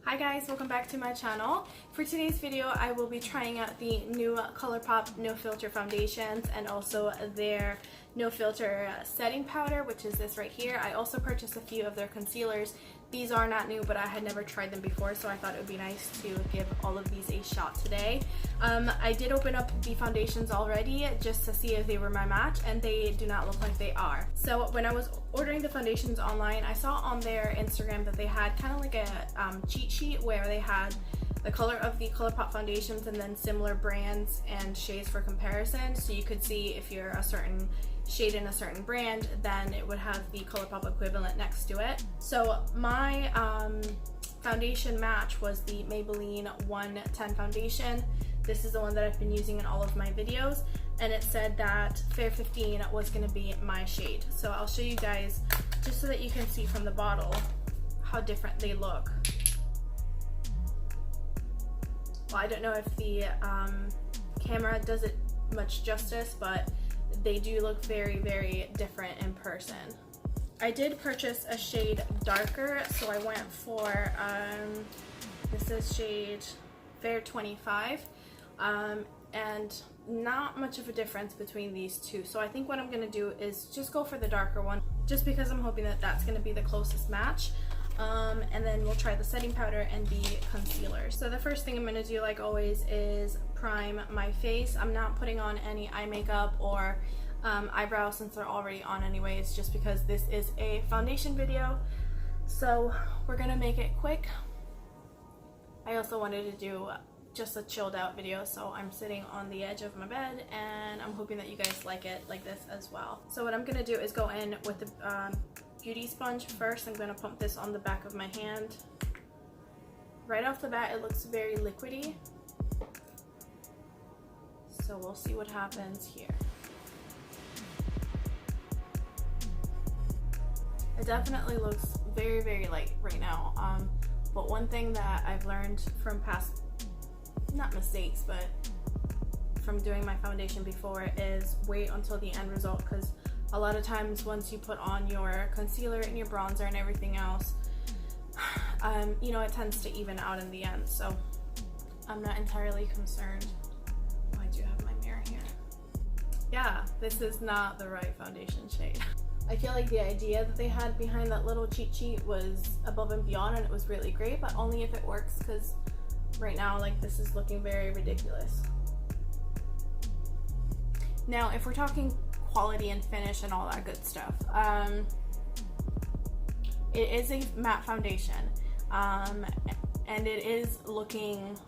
Hi guys, welcome back to my channel. For today's video, I will be trying out the new Colourpop No Filter foundations and also their No Filter setting powder, which is this right here. I also purchased a few of their concealers. These are not new, but I had never tried them before, so I thought it would be nice to give all of these a shot today. I did open up the foundations already just to see if they were my match, and they do not look like they are. So when I was ordering the foundations online, I saw on their Instagram that they had kind of like a cheat sheet where they had the color of the Colourpop foundations and then similar brands and shades for comparison, so you could see if you're a certain shade in a certain brand, then it would have the Colourpop equivalent next to it. So my foundation match was the Maybelline 110 foundation. This is the one that I've been using in all of my videos, and it said that Fair 15 was going to be my shade. So I'll show you guys just so that you can see from the bottle how different they look. Well, I don't know if the camera does it much justice, but they do look very, very different in person. I did purchase a shade darker, so I went for, this is shade Fair 25, and not much of a difference between these two. So I think what I'm gonna do is just go for the darker one, just because I'm hoping that that's gonna be the closest match. And then we'll try the setting powder and the concealer. So the first thing I'm going to do, like always, is prime my face. I'm not putting on any eye makeup or eyebrows since they're already on anyways, just because this is a foundation video. So we're going to make it quick. I also wanted to do just a chilled out video, so I'm sitting on the edge of my bed and I'm hoping that you guys like it like this as well. So what I'm going to do is go in with the beauty sponge first. I'm going to pump this on the back of my hand. Right off the bat, it looks very liquidy, so we'll see what happens here. It definitely looks very, very light right now, but one thing that I've learned from past, not mistakes, but from doing my foundation before, is wait until the end result, because a lot of times once you put on your concealer and your bronzer and everything else, you know, it tends to even out in the end. So I'm not entirely concerned. Oh, I do have my mirror here. Yeah, this is not the right foundation shade. I feel like the idea that they had behind that little cheat sheet was above and beyond, and it was really great, but only if it works, because right now, like, this is looking very ridiculous. Now, if we're talking quality and finish and all that good stuff, it is a matte foundation, and it is looking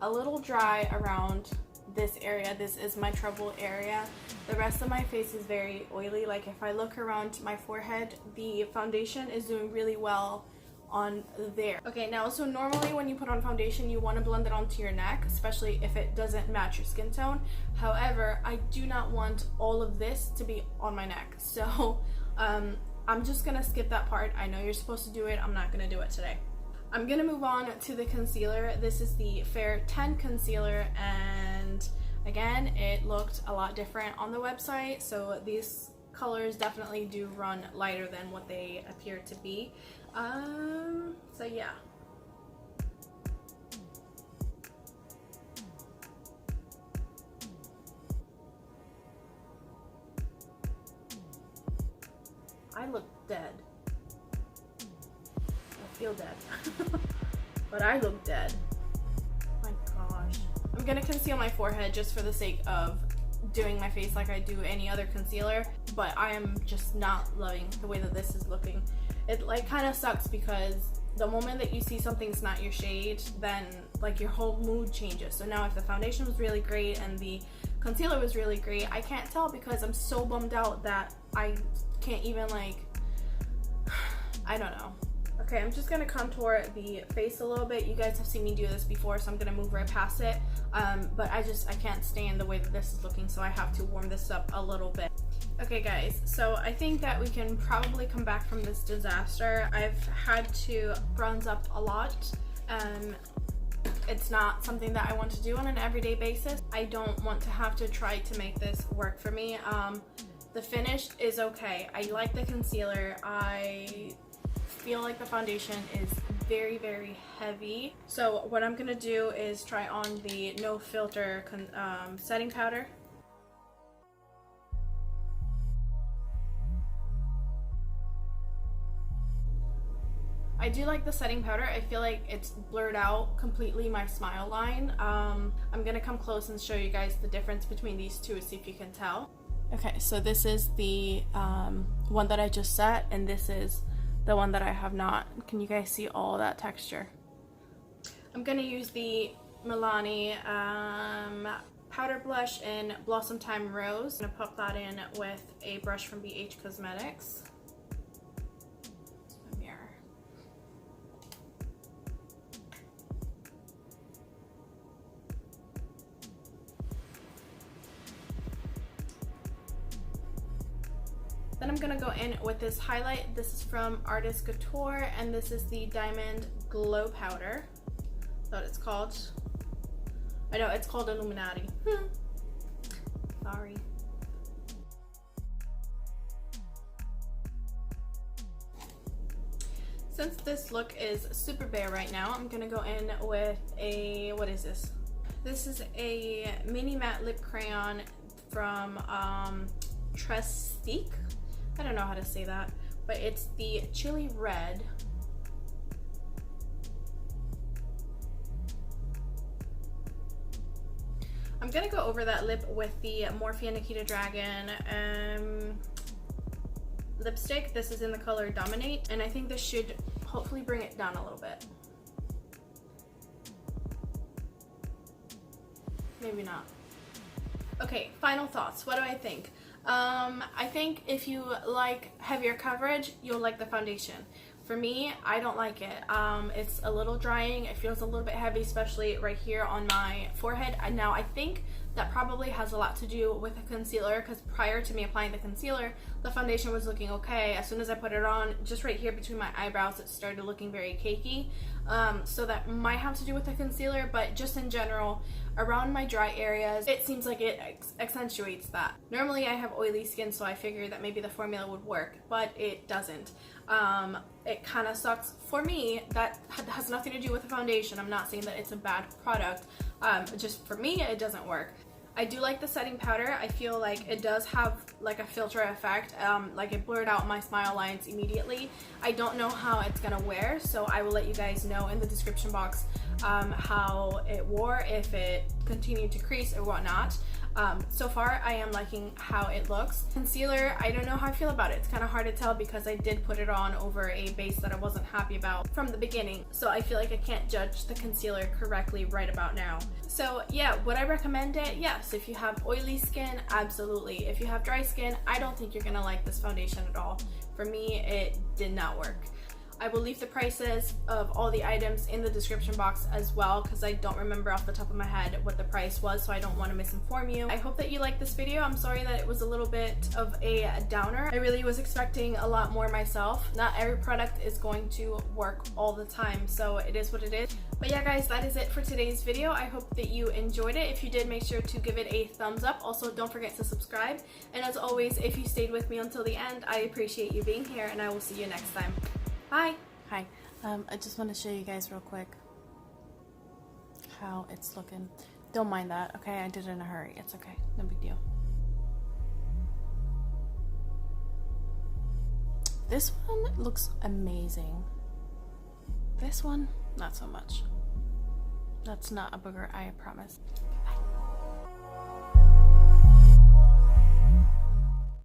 a little dry around this area. This is my trouble area. The rest of my face is very oily. Like, if I look around my forehead, the foundation is doing really well on there. Okay, now, so normally when you put on foundation, you want to blend it onto your neck, especially if it doesn't match your skin tone. However, I do not want all of this to be on my neck, so I'm just gonna skip that part. I know you're supposed to do it, I'm not gonna do it today. I'm gonna move on to the concealer. This is the Fair 10 concealer, and again, it looked a lot different on the website, so these colors definitely do run lighter than what they appear to be. So yeah. I look dead. I feel dead. But I look dead. My gosh. I'm gonna conceal my forehead just for the sake of doing my face like I do any other concealer, but I am just not loving the way that this is looking. It like kind of sucks, because the moment that you see something's not your shade, then like your whole mood changes. So now if the foundation was really great and the concealer was really great, I can't tell because I'm so bummed out that I can't even, like, I don't know. Okay, I'm just gonna contour the face a little bit. You guys have seen me do this before, so I'm gonna move right past it. But I can't stand the way that this is looking, so I have to warm this up a little bit. Okay guys, so I think that we can probably come back from this disaster. I've had to bronze up a lot. It's not something that I want to do on an everyday basis. I don't want to have to try to make this work for me. The finish is okay. I like the concealer. I feel like the foundation is very, very heavy. So what I'm gonna do is try on the no filter setting powder. I do like the setting powder. I feel like it's blurred out completely my smile line. I'm gonna come close and show you guys the difference between these two, see if you can tell. Okay, so this is the one that I just set, and this is the one that I have not. Can you guys see all that texture? I'm gonna use the Milani powder blush in Blossom Time Rose. I'm gonna pop that in with a brush from BH Cosmetics. Then I'm gonna go in with this highlight. This is from Artist Couture, and this is the Diamond Glow Powder. That's what it's called. I know, it's called Illuminati. Sorry. Since this look is super bare right now, I'm gonna go in with a, what is this? This is a mini matte lip crayon from Trestique. I don't know how to say that, but it's the Chili Red. I'm gonna go over that lip with the Morphe Nikita Dragon lipstick. This is in the color Dominate, and I think this should hopefully bring it down a little bit. Maybe not. Okay, final thoughts. What do I think? I think if you like heavier coverage, you'll like the foundation. For me, I don't like it. It's a little drying. It feels a little bit heavy, especially right here on my forehead. And now I think that probably has a lot to do with the concealer, because prior to me applying the concealer, the foundation was looking okay. As soon as I put it on, just right here between my eyebrows, it started looking very cakey. So that might have to do with the concealer, but just in general, around my dry areas, it seems like it accentuates that. Normally I have oily skin, so I figured that maybe the formula would work, but it doesn't. It kind of sucks. For me, that has nothing to do with the foundation. I'm not saying that it's a bad product. Just for me, it doesn't work. I do like the setting powder. I feel like it does have like a filter effect, like it blurred out my smile lines immediately. I don't know how it's gonna wear, so I will let you guys know in the description box how it wore, if it continued to crease or whatnot. So far I am liking how it looks. Concealer, I don't know how I feel about it. It's kind of hard to tell because I did put it on over a base that I wasn't happy about from the beginning, so I feel like I can't judge the concealer correctly right about now. So yeah, would I recommend it? Yes. If you have oily skin, absolutely. If you have dry skin, I don't think you're gonna like this foundation at all. For me, it did not work. I will leave the prices of all the items in the description box as well, because I don't remember off the top of my head what the price was, so I don't want to misinform you. I hope that you liked this video. I'm sorry that it was a little bit of a downer. I really was expecting a lot more myself. Not every product is going to work all the time, so it is what it is. But yeah guys, that is it for today's video. I hope that you enjoyed it. If you did, make sure to give it a thumbs up. Also, don't forget to subscribe. And as always, if you stayed with me until the end, I appreciate you being here, and I will see you next time. Bye. Hi. I just want to show you guys real quick how it's looking. Don't mind that, okay? I did it in a hurry. It's okay. No big deal. This one looks amazing. This one, not so much. That's not a booger, I promise.